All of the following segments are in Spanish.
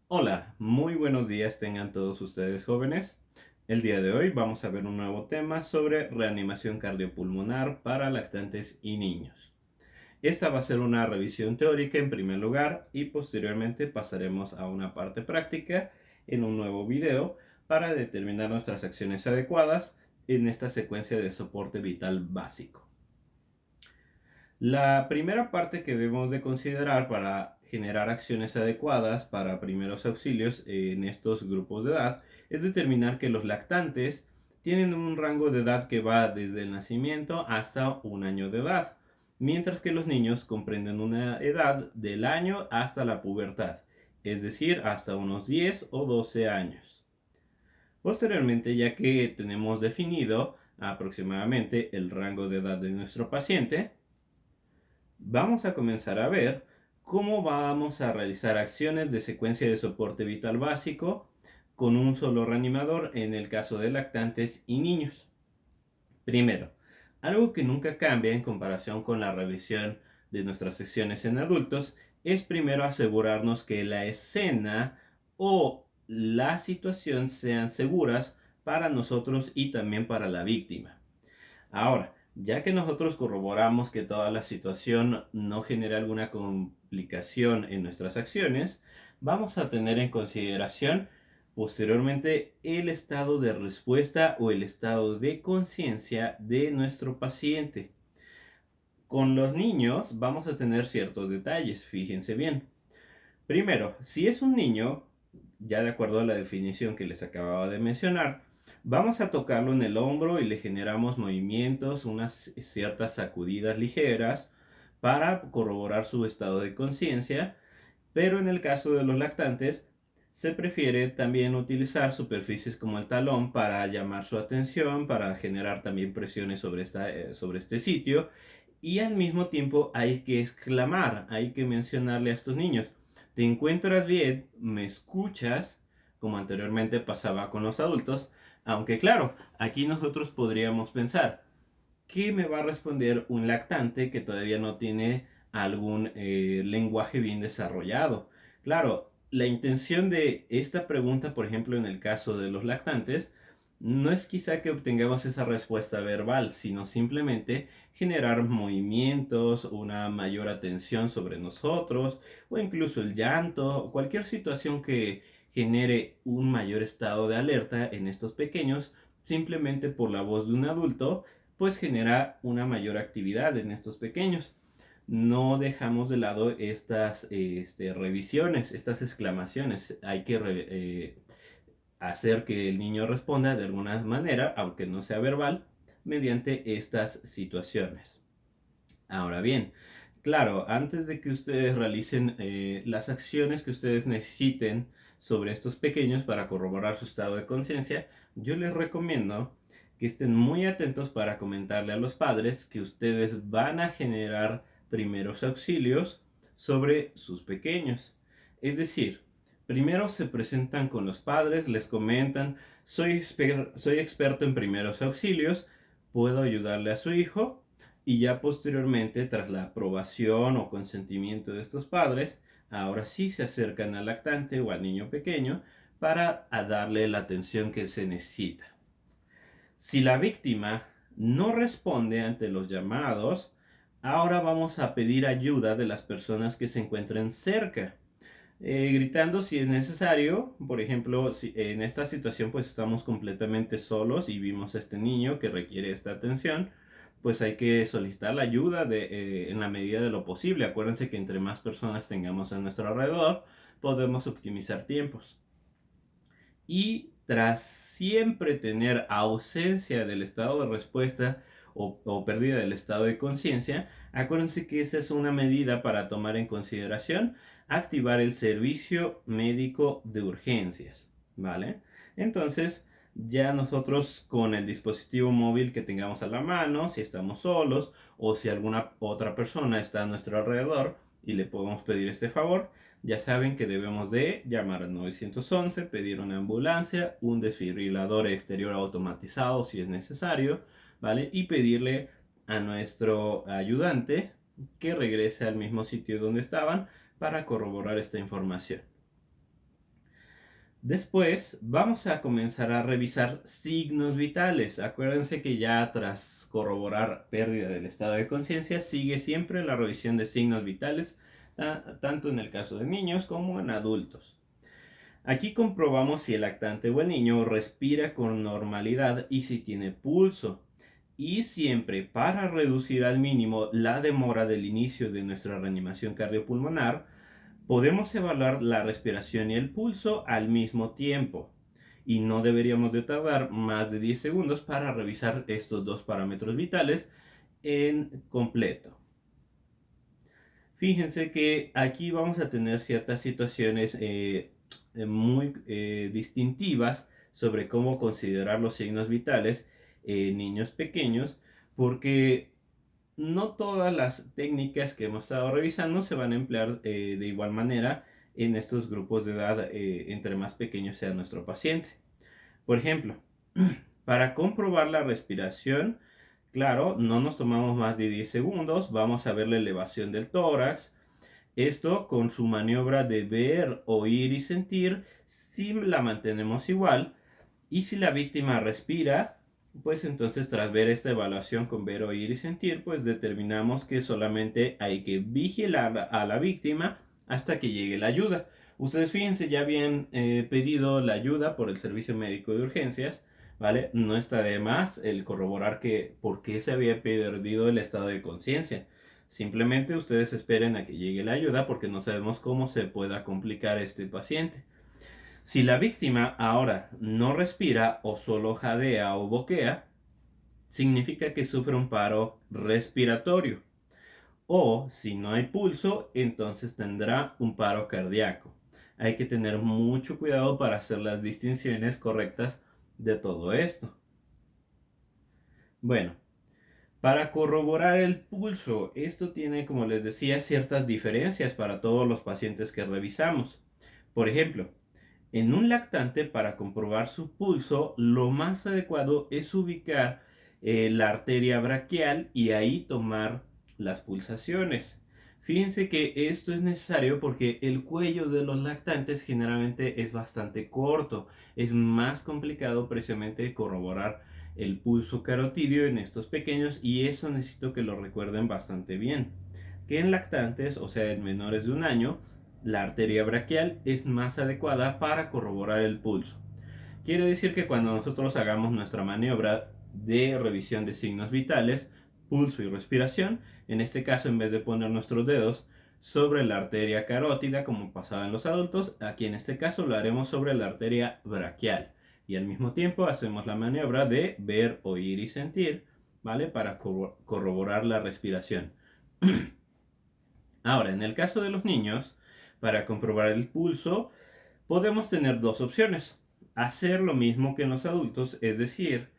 Hola, muy buenos días tengan todos ustedes jóvenes. El día de hoy vamos a ver un nuevo tema sobre reanimación cardiopulmonar para lactantes y niños. Esta va a ser una revisión teórica en primer lugar y posteriormente pasaremos a una parte práctica en un nuevo video para determinar nuestras acciones adecuadas en esta secuencia de soporte vital básico. La primera parte que debemos de considerar para generar acciones adecuadas para primeros auxilios en estos grupos de edad es determinar que los lactantes tienen un rango de edad que va desde el nacimiento hasta un año de edad, mientras que los niños comprenden una edad del año hasta la pubertad, es decir, hasta unos 10 o 12 años. Posteriormente, ya que tenemos definido aproximadamente el rango de edad de nuestro paciente, vamos a comenzar a ver cómo vamos a realizar acciones de secuencia de soporte vital básico con un solo reanimador en el caso de lactantes y niños. Primero, algo que nunca cambia en comparación con la revisión de nuestras secciones en adultos es primero asegurarnos que la escena o la situación sean seguras para nosotros y también para la víctima. Ahora, ya que nosotros corroboramos que toda la situación no genera alguna complicación en nuestras acciones, vamos a tener en consideración posteriormente el estado de respuesta o el estado de conciencia de nuestro paciente. Con los niños vamos a tener ciertos detalles, fíjense bien. Primero, si es un niño, ya de acuerdo a la definición que les acababa de mencionar, vamos a tocarlo en el hombro y le generamos movimientos, unas ciertas sacudidas ligeras para corroborar su estado de conciencia, pero en el caso de los lactantes se prefiere también utilizar superficies como el talón para llamar su atención, para generar también presiones sobre este sitio y al mismo tiempo hay que exclamar, hay que mencionarle a estos niños, ¿te encuentras bien? ¿Me escuchas? Como anteriormente pasaba con los adultos, aunque claro, aquí nosotros podríamos pensar, ¿qué me va a responder un lactante que todavía no tiene algún lenguaje bien desarrollado? Claro, la intención de esta pregunta, por ejemplo, en el caso de los lactantes, no es quizá que obtengamos esa respuesta verbal, sino simplemente generar movimientos, una mayor atención sobre nosotros, o incluso el llanto, cualquier situación que genere un mayor estado de alerta en estos pequeños, simplemente por la voz de un adulto pues genera una mayor actividad en estos pequeños. No dejamos de lado estas revisiones, estas exclamaciones. Hay que hacer que el niño responda de alguna manera, aunque no sea verbal, mediante estas situaciones. Ahora bien, claro, antes de que ustedes realicen las acciones que ustedes necesiten sobre estos pequeños para corroborar su estado de conciencia, yo les recomiendo que estén muy atentos para comentarle a los padres que ustedes van a generar primeros auxilios sobre sus pequeños. Es decir, primero se presentan con los padres, les comentan, soy experto en primeros auxilios, puedo ayudarle a su hijo y ya posteriormente, tras la aprobación o consentimiento de estos padres, ahora sí se acercan al lactante o al niño pequeño para darle la atención que se necesita. Si la víctima no responde ante los llamados, ahora vamos a pedir ayuda de las personas que se encuentren cerca. Gritando si es necesario, por ejemplo, si en esta situación pues estamos completamente solos y vimos a este niño que requiere esta atención, pues hay que solicitar la ayuda en la medida de lo posible. Acuérdense que entre más personas tengamos a nuestro alrededor, podemos optimizar tiempos. Y tras siempre tener ausencia del estado de respuesta o pérdida del estado de conciencia, acuérdense que esa es una medida para tomar en consideración activar el servicio médico de urgencias, ¿vale? Entonces, ya nosotros con el dispositivo móvil que tengamos a la mano, si estamos solos o si alguna otra persona está a nuestro alrededor y le podemos pedir este favor, ya saben que debemos de llamar al 911, pedir una ambulancia, un desfibrilador exterior automatizado si es necesario, ¿vale? Y pedirle a nuestro ayudante que regrese al mismo sitio donde estaban para corroborar esta información. Después vamos a comenzar a revisar signos vitales. Acuérdense que ya tras corroborar pérdida del estado de conciencia, sigue siempre la revisión de signos vitales, tanto en el caso de niños como en adultos. Aquí comprobamos si el lactante o el niño respira con normalidad y si tiene pulso. Y siempre para reducir al mínimo la demora del inicio de nuestra reanimación cardiopulmonar, podemos evaluar la respiración y el pulso al mismo tiempo. Y no deberíamos de tardar más de 10 segundos para revisar estos dos parámetros vitales en completo. Fíjense que aquí vamos a tener ciertas situaciones muy distintivas sobre cómo considerar los signos vitales en niños pequeños, porque no todas las técnicas que hemos estado revisando se van a emplear de igual manera en estos grupos de edad entre más pequeño sea nuestro paciente. Por ejemplo, para comprobar la respiración, claro, no nos tomamos más de 10 segundos, vamos a ver la elevación del tórax. Esto con su maniobra de ver, oír y sentir, si la mantenemos igual. Y si la víctima respira, pues entonces tras ver esta evaluación con ver, oír y sentir, pues determinamos que solamente hay que vigilar a la víctima hasta que llegue la ayuda. Ustedes fíjense, ya habían pedido la ayuda por el servicio médico de urgencias, ¿vale? No está de más el corroborar que por qué se había perdido el estado de conciencia. Simplemente ustedes esperen a que llegue la ayuda porque no sabemos cómo se pueda complicar este paciente. Si la víctima ahora no respira o solo jadea o boquea, significa que sufre un paro respiratorio. O si no hay pulso, entonces tendrá un paro cardíaco. Hay que tener mucho cuidado para hacer las distinciones correctas de todo esto. Bueno, para corroborar el pulso, esto tiene, como les decía, ciertas diferencias para todos los pacientes que revisamos. Por ejemplo, en un lactante, para comprobar su pulso, lo más adecuado es ubicar la arteria braquial y ahí tomar las pulsaciones. Fíjense que esto es necesario porque el cuello de los lactantes generalmente es bastante corto. Es más complicado precisamente corroborar el pulso carotidio en estos pequeños y eso necesito que lo recuerden bastante bien. Que en lactantes, o sea en menores de un año, la arteria braquial es más adecuada para corroborar el pulso. Quiere decir que cuando nosotros hagamos nuestra maniobra de revisión de signos vitales, pulso y respiración, en este caso en vez de poner nuestros dedos sobre la arteria carótida como pasaba en los adultos, aquí en este caso lo haremos sobre la arteria braquial y al mismo tiempo hacemos la maniobra de ver, oír y sentir, ¿vale? Para corroborar la respiración. Ahora, en el caso de los niños, para comprobar el pulso, podemos tener dos opciones. Hacer lo mismo que en los adultos, es decir,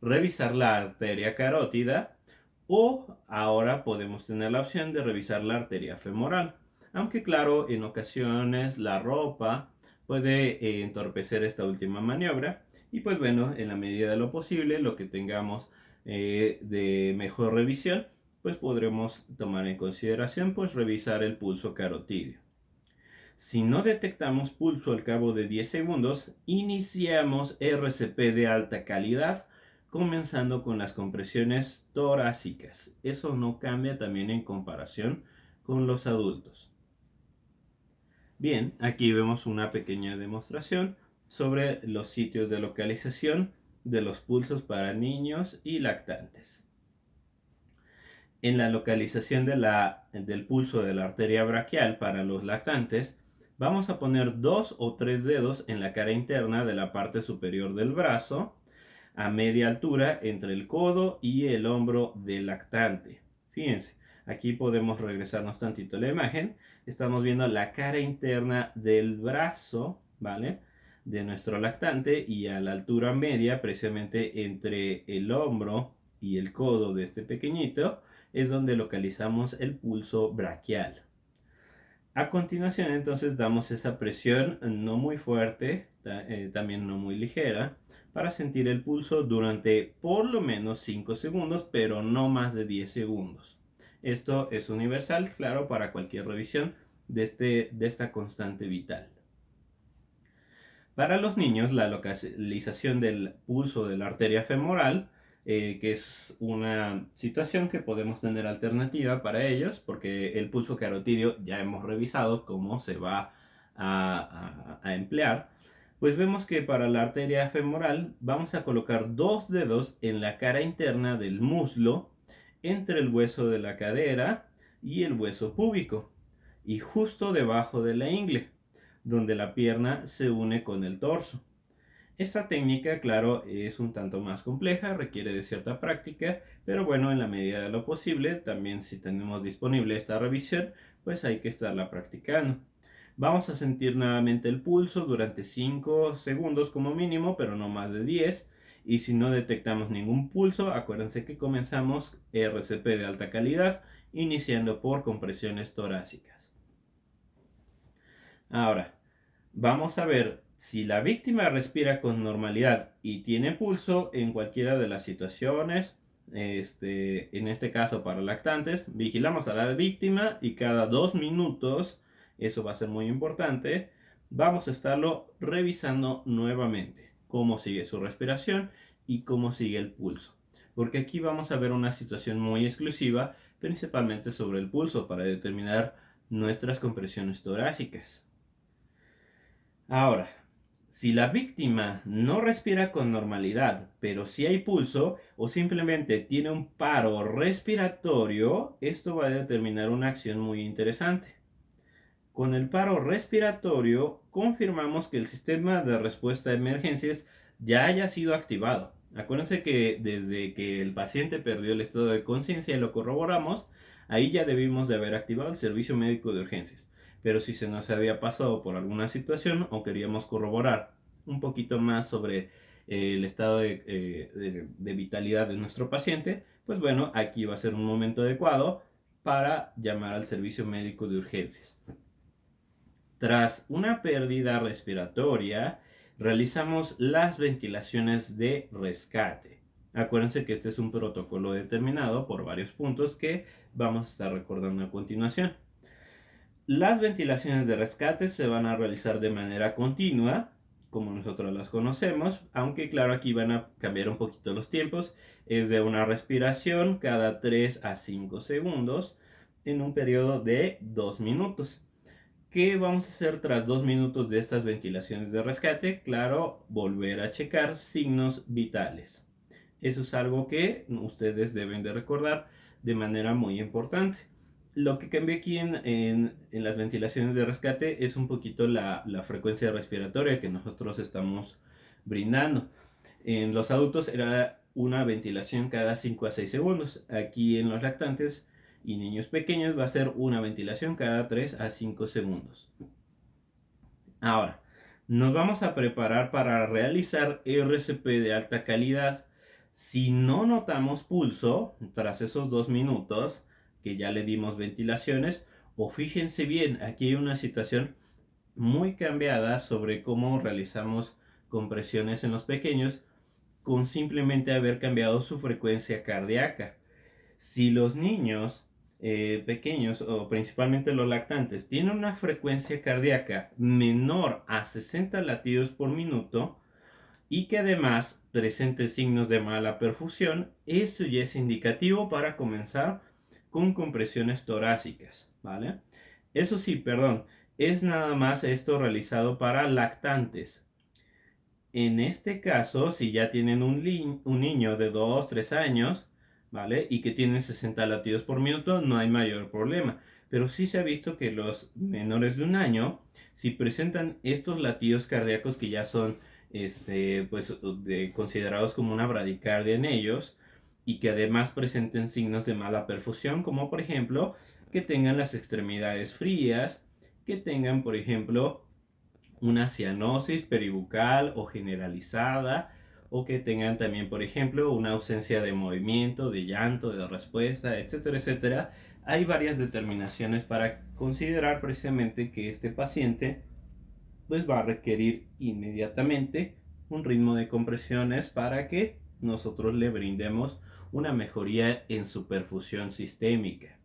revisar la arteria carótida, o ahora podemos tener la opción de revisar la arteria femoral. Aunque claro, en ocasiones la ropa puede entorpecer esta última maniobra y pues bueno, en la medida de lo posible, lo que tengamos de mejor revisión, pues podremos tomar en consideración pues revisar el pulso carotídeo. Si no detectamos pulso al cabo de 10 segundos, iniciamos RCP de alta calidad, comenzando con las compresiones torácicas. Eso no cambia también en comparación con los adultos. Bien, aquí vemos una pequeña demostración sobre los sitios de localización de los pulsos para niños y lactantes. En la localización del pulso de la arteria braquial para los lactantes, vamos a poner 2 o 3 dedos en la cara interna de la parte superior del brazo, a media altura entre el codo y el hombro del lactante. Fíjense, aquí podemos regresarnos tantito a la imagen. Estamos viendo la cara interna del brazo, ¿vale? De nuestro lactante y a la altura media, precisamente entre el hombro y el codo de este pequeñito, es donde localizamos el pulso braquial. A continuación entonces damos esa presión no muy fuerte, también no muy ligera, para sentir el pulso durante por lo menos 5 segundos, pero no más de 10 segundos. Esto es universal, claro, para cualquier revisión de esta constante vital. Para los niños, la localización del pulso de la arteria femoral, que es una situación que podemos tener alternativa para ellos, porque el pulso carotidio ya hemos revisado cómo se va a emplear. Pues vemos que para la arteria femoral vamos a colocar dos dedos en la cara interna del muslo, entre el hueso de la cadera y el hueso púbico, y justo debajo de la ingle, donde la pierna se une con el torso. Esta técnica, claro, es un tanto más compleja, requiere de cierta práctica, pero bueno, en la medida de lo posible, también si tenemos disponible esta revisión, pues hay que estarla practicando. Vamos a sentir nuevamente el pulso durante 5 segundos como mínimo, pero no más de 10. Y si no detectamos ningún pulso, acuérdense que comenzamos RCP de alta calidad, iniciando por compresiones torácicas. Ahora, vamos a ver si la víctima respira con normalidad y tiene pulso en cualquiera de las situaciones. En este caso para lactantes, vigilamos a la víctima y cada 2 minutos, eso va a ser muy importante, vamos a estarlo revisando nuevamente, cómo sigue su respiración y cómo sigue el pulso. Porque aquí vamos a ver una situación muy exclusiva, principalmente sobre el pulso, para determinar nuestras compresiones torácicas. Ahora, si la víctima no respira con normalidad, pero sí hay pulso o simplemente tiene un paro respiratorio, esto va a determinar una acción muy interesante. Con el paro respiratorio, confirmamos que el sistema de respuesta a emergencias ya haya sido activado. Acuérdense que desde que el paciente perdió el estado de conciencia y lo corroboramos, ahí ya debimos de haber activado el servicio médico de urgencias. Pero si se nos había pasado por alguna situación o queríamos corroborar un poquito más sobre el estado de vitalidad de nuestro paciente, pues bueno, aquí va a ser un momento adecuado para llamar al servicio médico de urgencias. Tras una pérdida respiratoria, realizamos las ventilaciones de rescate. Acuérdense que este es un protocolo determinado por varios puntos que vamos a estar recordando a continuación. Las ventilaciones de rescate se van a realizar de manera continua, como nosotros las conocemos, aunque claro, aquí van a cambiar un poquito los tiempos. Es de una respiración cada 3 a 5 segundos en un periodo de 2 minutos. ¿Qué vamos a hacer tras 2 minutos de estas ventilaciones de rescate? Claro, volver a checar signos vitales. Eso es algo que ustedes deben de recordar de manera muy importante. Lo que cambia aquí en las ventilaciones de rescate es un poquito la frecuencia respiratoria que nosotros estamos brindando. En los adultos era una ventilación cada 5 a 6 segundos. Aquí en los lactantes y niños pequeños va a ser una ventilación cada 3 a 5 segundos. Ahora, nos vamos a preparar para realizar RCP de alta calidad. Si no notamos pulso tras esos 2 minutos que ya le dimos ventilaciones, o fíjense bien, aquí hay una situación muy cambiada sobre cómo realizamos compresiones en los pequeños con simplemente haber cambiado su frecuencia cardíaca. Si los niños pequeños o principalmente los lactantes tienen una frecuencia cardíaca menor a 60 latidos por minuto y que además presente signos de mala perfusión, eso ya es indicativo para comenzar con compresiones torácicas, ¿vale? Eso sí, perdón, es nada más esto realizado para lactantes. En este caso, si ya tienen un niño de 2, 3 años, ¿vale? Y que tienen 60 latidos por minuto, no hay mayor problema. Pero sí se ha visto que los menores de un año, si presentan estos latidos cardíacos que ya son pues, considerados como una bradicardia en ellos, y que además presenten signos de mala perfusión, como por ejemplo que tengan las extremidades frías, que tengan por ejemplo una cianosis peribucal o generalizada, o que tengan también, por ejemplo, una ausencia de movimiento, de llanto, de respuesta, etcétera, etcétera. Hay varias determinaciones para considerar precisamente que este paciente pues va a requerir inmediatamente un ritmo de compresiones para que nosotros le brindemos una mejoría en su perfusión sistémica.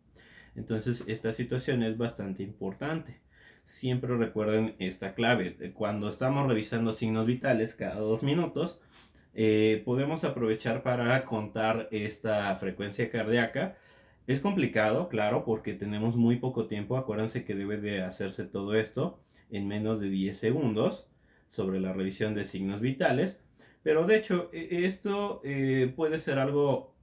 Entonces, esta situación es bastante importante. siempre recuerden esta clave. Cuando estamos revisando signos vitales cada 2 minutos, podemos aprovechar para contar esta frecuencia cardíaca. Es complicado, claro, porque tenemos muy poco tiempo. Acuérdense que debe de hacerse todo esto en menos de 10 segundos sobre la revisión de signos vitales. Pero de hecho, esto puede ser algo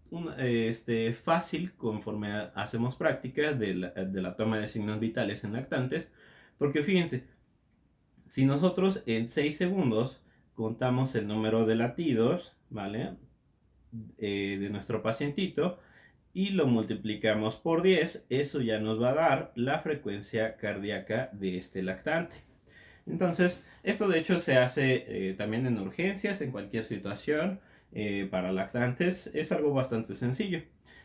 fácil conforme hacemos prácticas de la toma de signos vitales en lactantes. Porque fíjense, si nosotros en 6 segundos contamos el número de latidos, ¿vale? De nuestro pacientito y lo multiplicamos por 10, eso ya nos va a dar la frecuencia cardíaca de este lactante. Entonces, esto de hecho se hace también en urgencias, en cualquier situación. Para lactantes es algo bastante sencillo.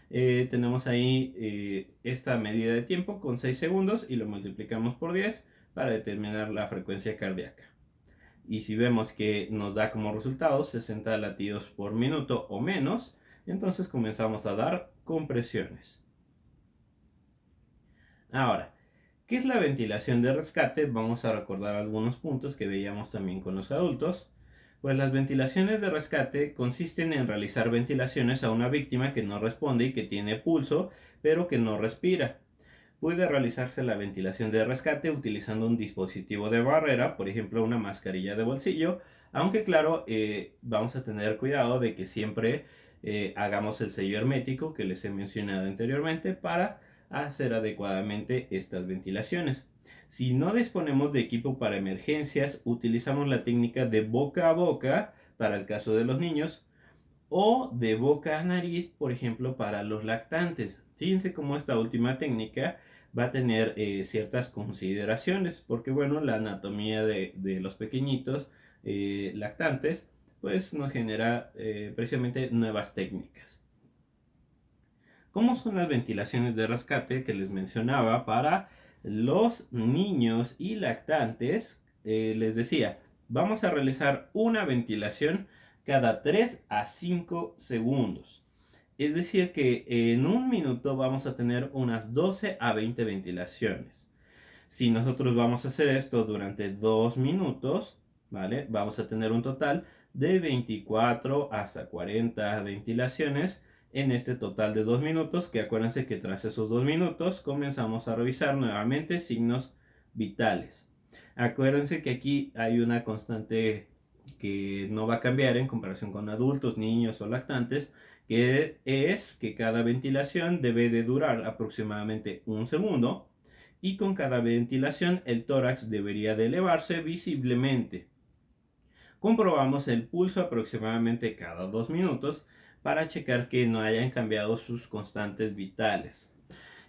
Tenemos ahí esta medida de tiempo con 6 segundos y lo multiplicamos por 10 para determinar la frecuencia cardíaca. Y si vemos que nos da como resultado 60 latidos por minuto o menos, entonces comenzamos a dar compresiones. Ahora, ¿qué es la ventilación de rescate? Vamos a recordar algunos puntos que veíamos también con los adultos. Pues las ventilaciones de rescate consisten en realizar ventilaciones a una víctima que no responde y que tiene pulso, pero que no respira. Puede realizarse la ventilación de rescate utilizando un dispositivo de barrera, por ejemplo una mascarilla de bolsillo, aunque claro, vamos a tener cuidado de que siempre hagamos el sello hermético que les he mencionado anteriormente para hacer adecuadamente estas ventilaciones. Si no disponemos de equipo para emergencias, utilizamos la técnica de boca a boca para el caso de los niños o de boca a nariz, por ejemplo, para los lactantes. Fíjense cómo esta última técnica va a tener ciertas consideraciones, porque bueno, la anatomía de los pequeñitos lactantes, pues nos genera precisamente nuevas técnicas. ¿Cómo son las ventilaciones de rescate que les mencionaba para los niños y lactantes? Les decía, vamos a realizar una ventilación cada 3 a 5 segundos. Es decir que en un minuto vamos a tener unas 12 a 20 ventilaciones. Si nosotros vamos a hacer esto durante 2 minutos, ¿vale? Vamos a tener un total de 24 hasta 40 ventilaciones en este total de 2 minutos, que acuérdense que tras esos 2 minutos comenzamos a revisar nuevamente signos vitales. Acuérdense que aquí hay una constante que no va a cambiar en comparación con adultos, niños o lactantes, que es que cada ventilación debe de durar aproximadamente un segundo y con cada ventilación el tórax debería de elevarse visiblemente. Comprobamos el pulso aproximadamente cada 2 minutos para checar que no hayan cambiado sus constantes vitales.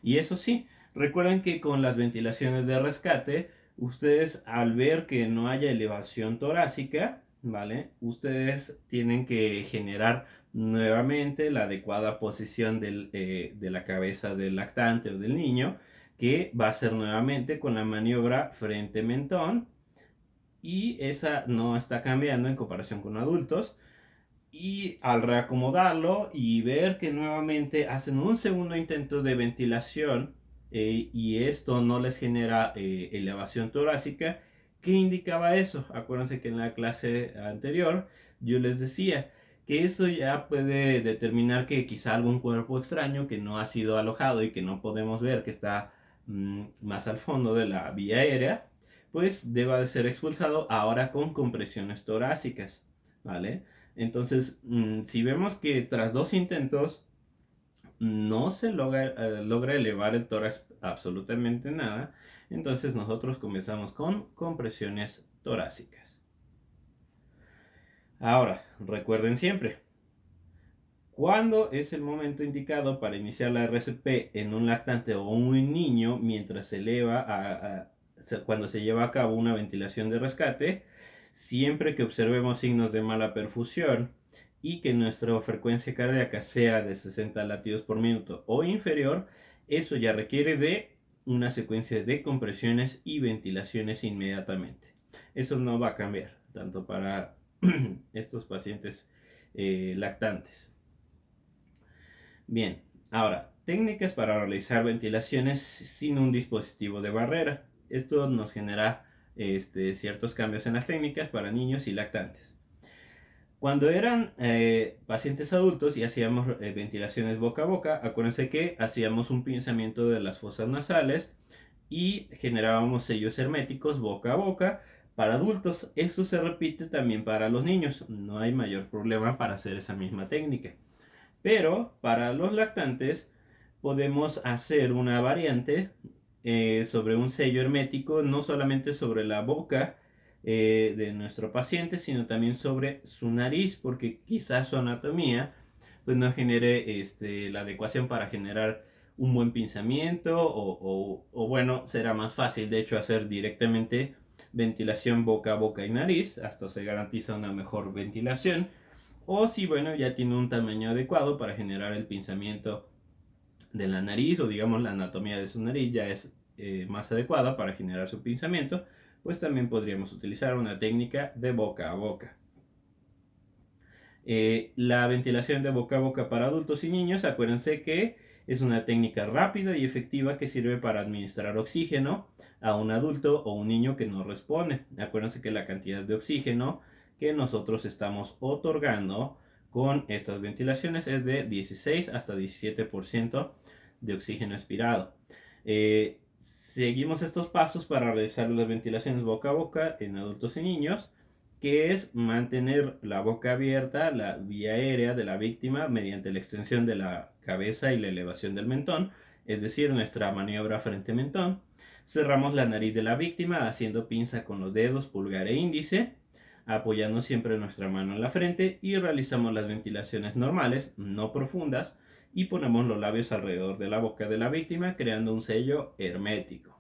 Y eso sí, recuerden que con las ventilaciones de rescate, ustedes al ver que no haya elevación torácica, ¿vale? Ustedes tienen que generar nuevamente la adecuada posición de la cabeza del lactante o del niño, que va a ser nuevamente con la maniobra frente-mentón, y esa no está cambiando en comparación con adultos. Y al reacomodarlo y ver que nuevamente hacen un segundo intento de ventilación y esto no les genera elevación torácica, ¿qué indicaba eso? Acuérdense que en la clase anterior yo les decía que eso ya puede determinar que quizá algún cuerpo extraño que no ha sido alojado y que no podemos ver, que está más al fondo de la vía aérea, pues deba de ser expulsado ahora con compresiones torácicas, ¿vale? Entonces, si vemos que tras 2 intentos no se logra elevar el tórax absolutamente nada, entonces nosotros comenzamos con compresiones torácicas. Ahora, recuerden siempre, ¿cuándo es el momento indicado para iniciar la RCP en un lactante o un niño mientras se eleva cuando se lleva a cabo una ventilación de rescate? Siempre que observemos signos de mala perfusión y que nuestra frecuencia cardíaca sea de 60 latidos por minuto o inferior, eso ya requiere de una secuencia de compresiones y ventilaciones inmediatamente. Eso no va a cambiar, tanto para estos pacientes lactantes. Bien, ahora, técnicas para realizar ventilaciones sin un dispositivo de barrera. Esto nos genera ciertos cambios en las técnicas para niños y lactantes. Cuando eran pacientes adultos y hacíamos ventilaciones boca a boca, acuérdense que hacíamos un pinzamiento de las fosas nasales y generábamos sellos herméticos boca a boca para adultos. Esto se repite también para los niños. No hay mayor problema para hacer esa misma técnica. Pero para los lactantes podemos hacer una variante sobre un sello hermético, no solamente sobre la boca de nuestro paciente, sino también sobre su nariz, porque quizás su anatomía pues no genere la adecuación para generar un buen pinzamiento o bueno, será más fácil de hecho hacer directamente ventilación boca a boca y nariz, hasta se garantiza una mejor ventilación. O si, bueno, ya tiene un tamaño adecuado para generar el pinzamiento de la nariz, o digamos la anatomía de su nariz ya es más adecuada para generar su pinzamiento, pues también podríamos utilizar una técnica de boca a boca. La ventilación de boca a boca para adultos y niños, acuérdense que es una técnica rápida y efectiva que sirve para administrar oxígeno a un adulto o un niño que no responde. Acuérdense que la cantidad de oxígeno que nosotros estamos otorgando con estas ventilaciones es de 16 hasta 17% de oxígeno expirado. Seguimos estos pasos para realizar las ventilaciones boca a boca en adultos y niños, que es mantener la boca abierta, la vía aérea de la víctima mediante la extensión de la cabeza y la elevación del mentón, es decir, nuestra maniobra frente-mentón. Cerramos la nariz de la víctima haciendo pinza con los dedos pulgar e índice, apoyando siempre nuestra mano en la frente, y realizamos las ventilaciones normales, no profundas, y ponemos los labios alrededor de la boca de la víctima creando un sello hermético.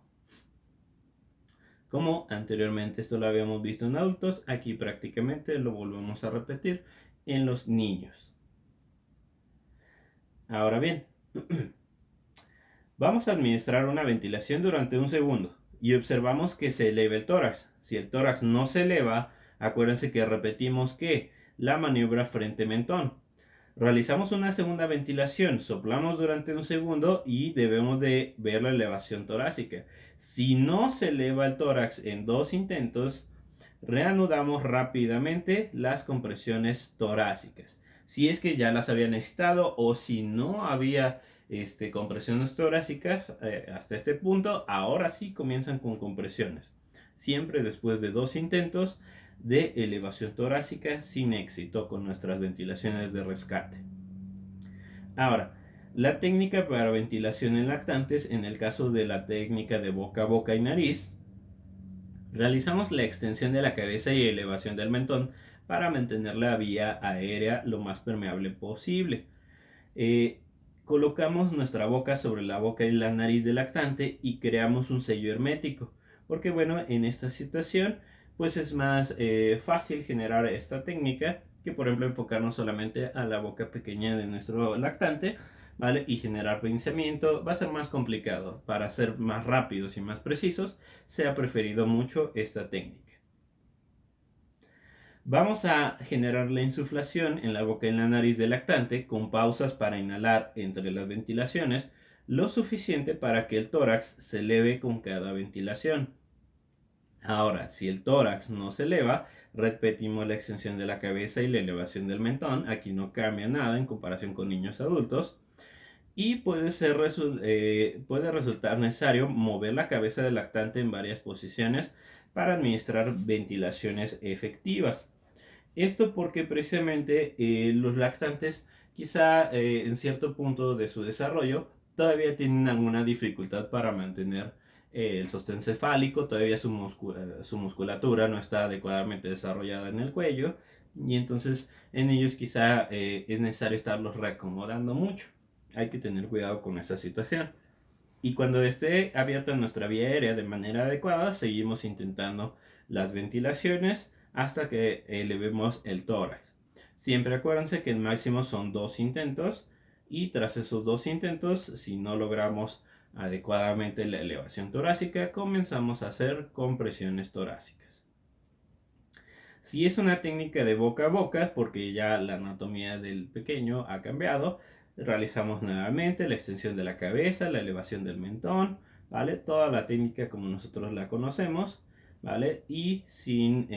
Como anteriormente esto lo habíamos visto en adultos, aquí prácticamente lo volvemos a repetir en los niños. Ahora bien, vamos a administrar una ventilación durante un segundo y observamos que se eleva el tórax. Si el tórax no se eleva, acuérdense que repetimos que la maniobra frente-mentón. Realizamos una segunda ventilación, soplamos durante un segundo y debemos de ver la elevación torácica. Si no se eleva el tórax en 2 intentos, reanudamos rápidamente las compresiones torácicas. Si es que ya las había necesitado o si no había compresiones torácicas hasta este punto, ahora sí comienzan con compresiones. Siempre después de 2 intentos de elevación torácica sin éxito con nuestras ventilaciones de rescate. Ahora, la técnica para ventilación en lactantes, en el caso de la técnica de boca a boca y nariz, realizamos la extensión de la cabeza y elevación del mentón para mantener la vía aérea lo más permeable posible. Colocamos nuestra boca sobre la boca y la nariz del lactante y creamos un sello hermético, porque bueno, en esta situación pues es más fácil generar esta técnica que por ejemplo enfocarnos solamente a la boca pequeña de nuestro lactante, ¿vale? Y generar pensamiento va a ser más complicado. Para ser más rápidos y más precisos, se ha preferido mucho esta técnica. Vamos a generar la insuflación en la boca y en la nariz del lactante con pausas para inhalar entre las ventilaciones, lo suficiente para que el tórax se eleve con cada ventilación. Ahora, si el tórax no se eleva, repetimos la extensión de la cabeza y la elevación del mentón. Aquí no cambia nada en comparación con niños adultos. Y puede resultar necesario mover la cabeza del lactante en varias posiciones para administrar ventilaciones efectivas. Esto porque precisamente los lactantes quizá en cierto punto de su desarrollo todavía tienen alguna dificultad para mantener el sostén cefálico, todavía su musculatura no está adecuadamente desarrollada en el cuello y entonces en ellos quizá es necesario estarlos reacomodando mucho. Hay que tener cuidado con esa situación. Y cuando esté abierta nuestra vía aérea de manera adecuada, seguimos intentando las ventilaciones hasta que elevemos el tórax. Siempre acuérdense que el máximo son 2 intentos y tras esos 2 intentos, si no logramos adecuadamente la elevación torácica, comenzamos a hacer compresiones torácicas. Si es una técnica de boca a boca, porque ya la anatomía del pequeño ha cambiado, realizamos nuevamente la extensión de la cabeza, la elevación del mentón, ¿vale? Toda la técnica como nosotros la conocemos, ¿vale? Y sin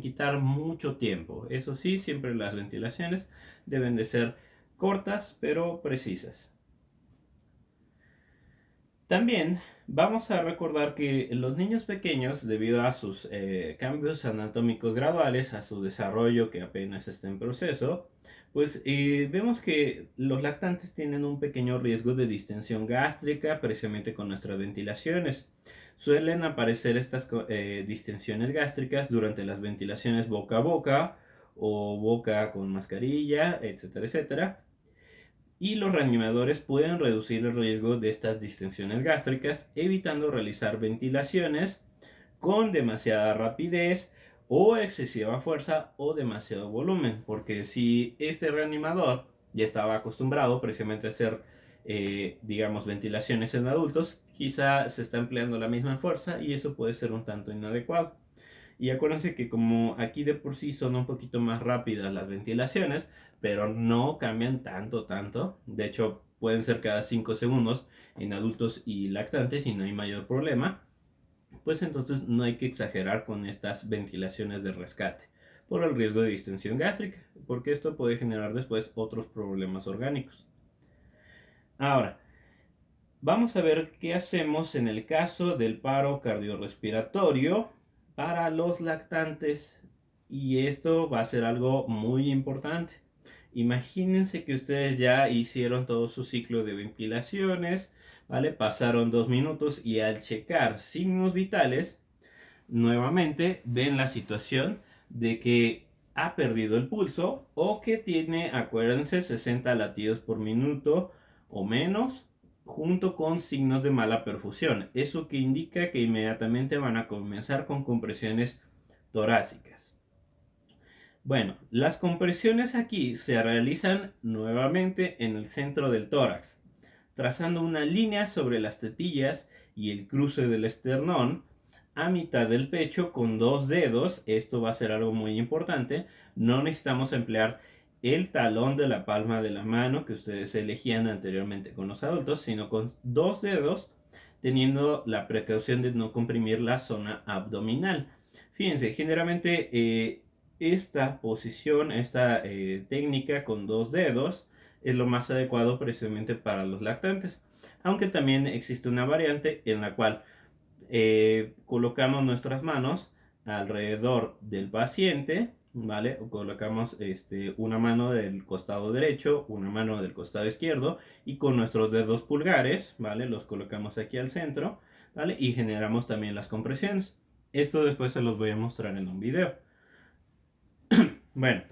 quitar mucho tiempo. Eso sí, siempre las ventilaciones deben de ser cortas pero precisas. También vamos a recordar que los niños pequeños, debido a sus cambios anatómicos graduales, a su desarrollo que apenas está en proceso, pues vemos que los lactantes tienen un pequeño riesgo de distensión gástrica precisamente con nuestras ventilaciones. Suelen aparecer estas distensiones gástricas durante las ventilaciones boca a boca o boca con mascarilla, etcétera, etcétera. Y los reanimadores pueden reducir el riesgo de estas distensiones gástricas, evitando realizar ventilaciones con demasiada rapidez o excesiva fuerza o demasiado volumen, porque si este reanimador ya estaba acostumbrado precisamente a hacer, digamos, ventilaciones en adultos, quizá se está empleando la misma fuerza y eso puede ser un tanto inadecuado. Y acuérdense que como aquí de por sí son un poquito más rápidas las ventilaciones, pero no cambian tanto. De hecho, pueden ser cada 5 segundos en adultos y lactantes y no hay mayor problema. Pues entonces no hay que exagerar con estas ventilaciones de rescate por el riesgo de distensión gástrica, porque esto puede generar después otros problemas orgánicos. Ahora, vamos a ver qué hacemos en el caso del paro cardiorrespiratorio para los lactantes. Y esto va a ser algo muy importante. Imagínense que ustedes ya hicieron todo su ciclo de ventilaciones, ¿vale? Pasaron 2 minutos y al checar signos vitales, nuevamente ven la situación de que ha perdido el pulso o que tiene, acuérdense, 60 latidos por minuto o menos, junto con signos de mala perfusión. Eso que indica que inmediatamente van a comenzar con compresiones torácicas. Bueno, las compresiones aquí se realizan nuevamente en el centro del tórax, trazando una línea sobre las tetillas y el cruce del esternón a mitad del pecho con 2 dedos. Esto va a ser algo muy importante. No necesitamos emplear el talón de la palma de la mano que ustedes elegían anteriormente con los adultos, sino con 2 dedos, teniendo la precaución de no comprimir la zona abdominal. Fíjense, generalmente esta posición, esta técnica con 2 dedos es lo más adecuado precisamente para los lactantes. Aunque también existe una variante en la cual colocamos nuestras manos alrededor del paciente, ¿vale? Colocamos una mano del costado derecho, una mano del costado izquierdo y con nuestros dedos pulgares, ¿vale? Los colocamos aquí al centro, ¿vale? Y generamos también las compresiones. Esto después se los voy a mostrar en un video. Bueno,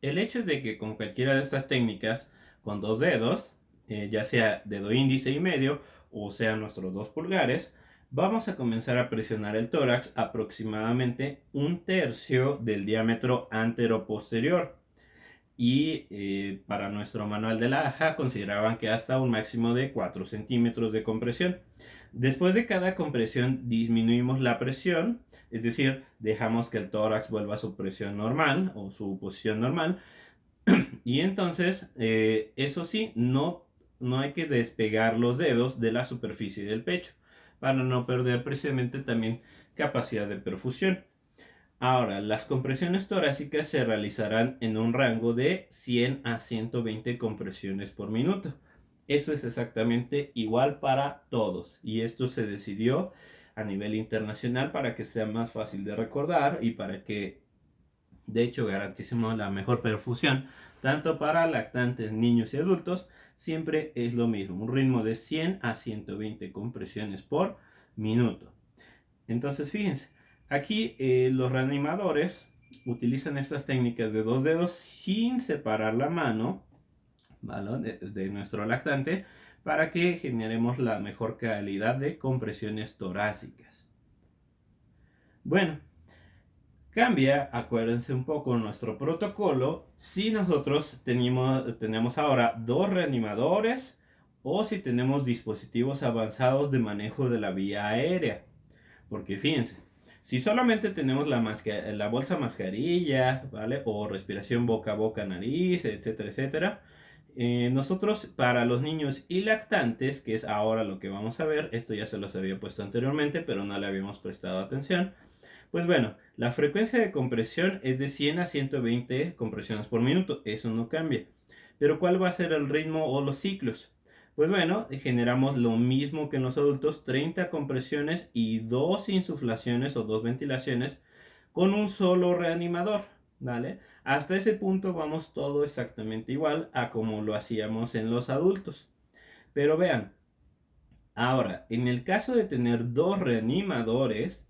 el hecho es de que con cualquiera de estas técnicas, con 2 dedos, ya sea dedo índice y medio, o sea nuestros 2 pulgares, vamos a comenzar a presionar el tórax aproximadamente 1/3 del diámetro antero-posterior. Y para nuestro manual de la AJA consideraban que hasta un máximo de 4 centímetros de compresión. Después de cada compresión disminuimos la presión, es decir, dejamos que el tórax vuelva a su presión normal o su posición normal. Y entonces, eso sí, no hay que despegar los dedos de la superficie del pecho para no perder precisamente también capacidad de perfusión. Ahora, las compresiones torácicas se realizarán en un rango de 100 a 120 compresiones por minuto. Eso es exactamente igual para todos. Y esto se decidió a nivel internacional para que sea más fácil de recordar y para que, de hecho, garanticemos la mejor perfusión, tanto para lactantes, niños y adultos. Siempre es lo mismo, un ritmo de 100 a 120 compresiones por minuto. Entonces, fíjense, aquí los reanimadores utilizan estas técnicas de 2 dedos sin separar la mano, ¿vale? de nuestro lactante para que generemos la mejor calidad de compresiones torácicas. Bueno, cambia, acuérdense un poco nuestro protocolo si nosotros tenemos ahora 2 reanimadores o si tenemos dispositivos avanzados de manejo de la vía aérea. Porque fíjense, si solamente tenemos la bolsa mascarilla, ¿vale? O respiración boca a boca, nariz, etcétera, etcétera. Nosotros para los niños y lactantes, que es ahora lo que vamos a ver, esto ya se los había puesto anteriormente, pero no le habíamos prestado atención. Pues bueno, la frecuencia de compresión es de 100 a 120 compresiones por minuto, eso no cambia. Pero ¿cuál va a ser el ritmo o los ciclos? Pues bueno, generamos lo mismo que en los adultos, 30 compresiones y 2 insuflaciones o 2 ventilaciones con un solo reanimador, ¿vale? Hasta ese punto vamos todo exactamente igual a como lo hacíamos en los adultos. Pero vean, ahora, en el caso de tener dos reanimadores,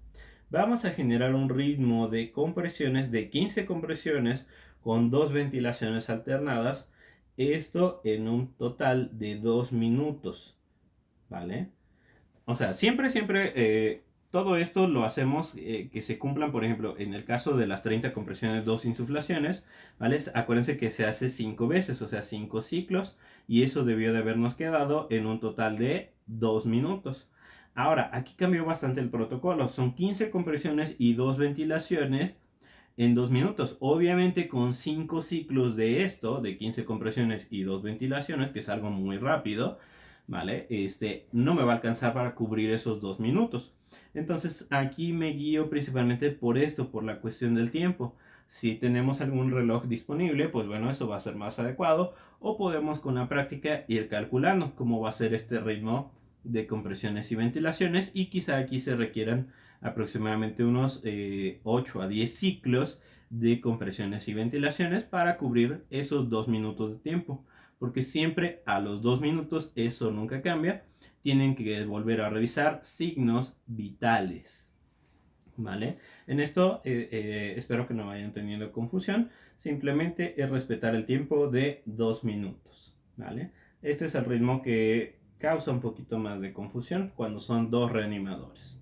vamos a generar un ritmo de compresiones de 15 compresiones con dos ventilaciones alternadas. Esto en un total de 2 minutos, ¿vale? O sea, todo esto lo hacemos que se cumplan, por ejemplo, en el caso de las 30 compresiones, dos insuflaciones, ¿vale? Acuérdense que se hace 5 veces, o sea, 5 ciclos, y eso debió de habernos quedado en un total de 2 minutos. Ahora, aquí cambió bastante el protocolo, son 15 compresiones y 2 ventilaciones en 2 minutos. Obviamente con 5 ciclos de esto, de 15 compresiones y 2 ventilaciones, que es algo muy rápido, ¿vale? No me va a alcanzar para cubrir esos 2 minutos. Entonces aquí me guío principalmente por esto, por la cuestión del tiempo. Si tenemos algún reloj disponible, pues bueno, eso va a ser más adecuado. O podemos con la práctica ir calculando cómo va a ser este ritmo de compresiones y ventilaciones. Y quizá aquí se requieran aproximadamente unos 8 a 10 ciclos de compresiones y ventilaciones para cubrir esos 2 minutos de tiempo. Porque siempre a los 2 minutos, eso nunca cambia, tienen que volver a revisar signos vitales. ¿Vale? En esto espero que no vayan teniendo confusión. Simplemente es respetar el tiempo de 2 minutos. ¿Vale? Este es el ritmo que causa un poquito más de confusión cuando son dos reanimadores.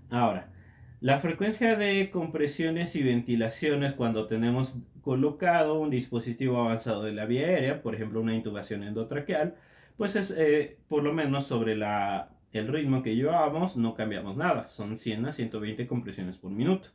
Ahora, la frecuencia de compresiones y ventilaciones cuando tenemos colocado un dispositivo avanzado de la vía aérea, por ejemplo una intubación endotraqueal, pues es por lo menos sobre el ritmo que llevábamos, no cambiamos nada, son 100 a 120 compresiones por minuto.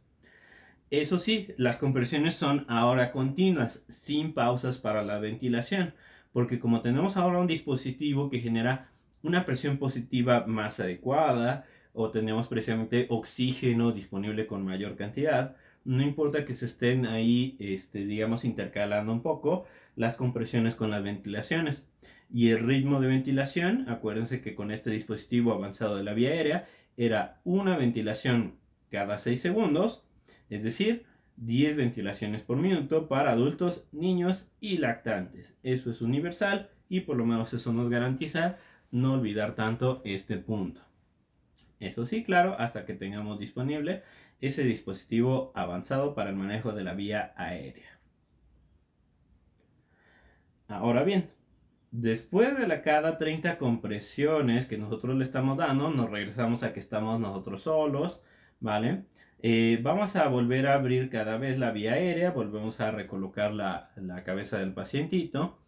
Eso sí, las compresiones son ahora continuas, sin pausas para la ventilación, porque como tenemos ahora un dispositivo que genera una presión positiva más adecuada, o tenemos precisamente oxígeno disponible con mayor cantidad, no importa que se estén ahí, digamos, intercalando un poco las compresiones con las ventilaciones. Y el ritmo de ventilación, acuérdense que con este dispositivo avanzado de la vía aérea, era una ventilación cada 6 segundos, es decir, 10 ventilaciones por minuto para adultos, niños y lactantes. Eso es universal y por lo menos eso nos garantiza no olvidar tanto este punto. Eso sí, claro, hasta que tengamos disponible ese dispositivo avanzado para el manejo de la vía aérea. Ahora bien, después de cada 30 compresiones que nosotros le estamos dando, nos regresamos a que estamos nosotros solos, ¿vale? Vamos a volver a abrir cada vez la vía aérea, volvemos a recolocar la cabeza del pacientito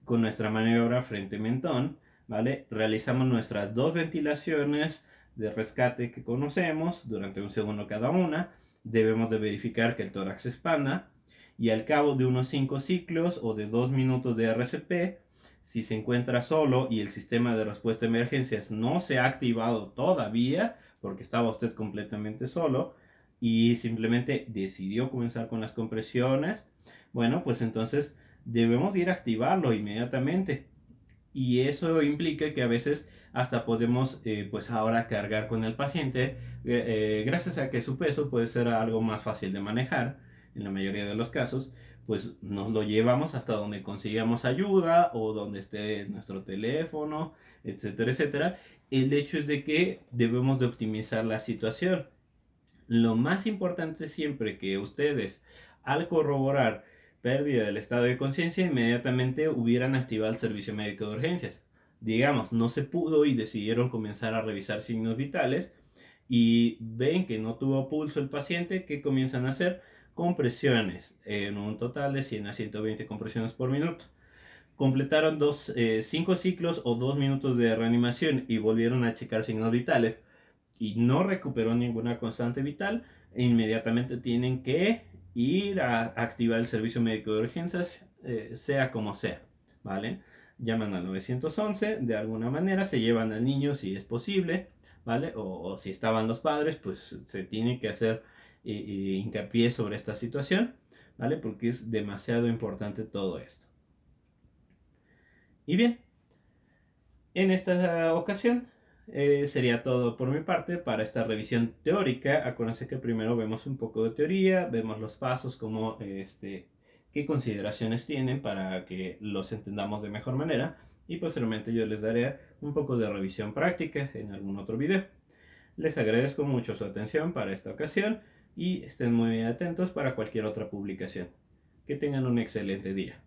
con nuestra maniobra frente-mentón, ¿vale? Realizamos nuestras dos ventilaciones de rescate que conocemos durante un segundo cada una. Debemos de verificar que el tórax se expanda y al cabo de unos 5 ciclos o de 2 minutos de RCP, si se encuentra solo y el sistema de respuesta a emergencias no se ha activado todavía, porque estaba usted completamente solo y simplemente decidió comenzar con las compresiones, bueno, pues entonces debemos ir a activarlo inmediatamente. Y eso implica que a veces hasta podemos, pues ahora cargar con el paciente, gracias a que su peso puede ser algo más fácil de manejar, en la mayoría de los casos, pues nos lo llevamos hasta donde consigamos ayuda o donde esté nuestro teléfono, etcétera, etcétera. El hecho es de que debemos de optimizar la situación. Lo más importante siempre que ustedes, al corroborar pérdida del estado de conciencia, inmediatamente hubieran activado el servicio médico de urgencias. Digamos, no se pudo y decidieron comenzar a revisar signos vitales y ven que no tuvo pulso el paciente, ¿qué comienzan a hacer? Compresiones, en un total de 100 a 120 compresiones por minuto. Completaron 5 ciclos o 2 minutos de reanimación y volvieron a checar signos vitales y no recuperó ninguna constante vital, e inmediatamente tienen que ir a activar el servicio médico de urgencias, sea como sea. ¿vale? Llaman al 911, de alguna manera se llevan al niño si es posible, ¿vale? O si estaban los padres, pues se tiene que hacer hincapié sobre esta situación, ¿vale? Porque es demasiado importante todo esto. Y bien, en esta ocasión sería todo por mi parte para esta revisión teórica. Acuérdense que primero vemos un poco de teoría, vemos los pasos, como qué consideraciones tienen para que los entendamos de mejor manera, y posteriormente yo les daré un poco de revisión práctica en algún otro video. Les agradezco mucho su atención para esta ocasión y estén muy atentos para cualquier otra publicación. Que tengan un excelente día.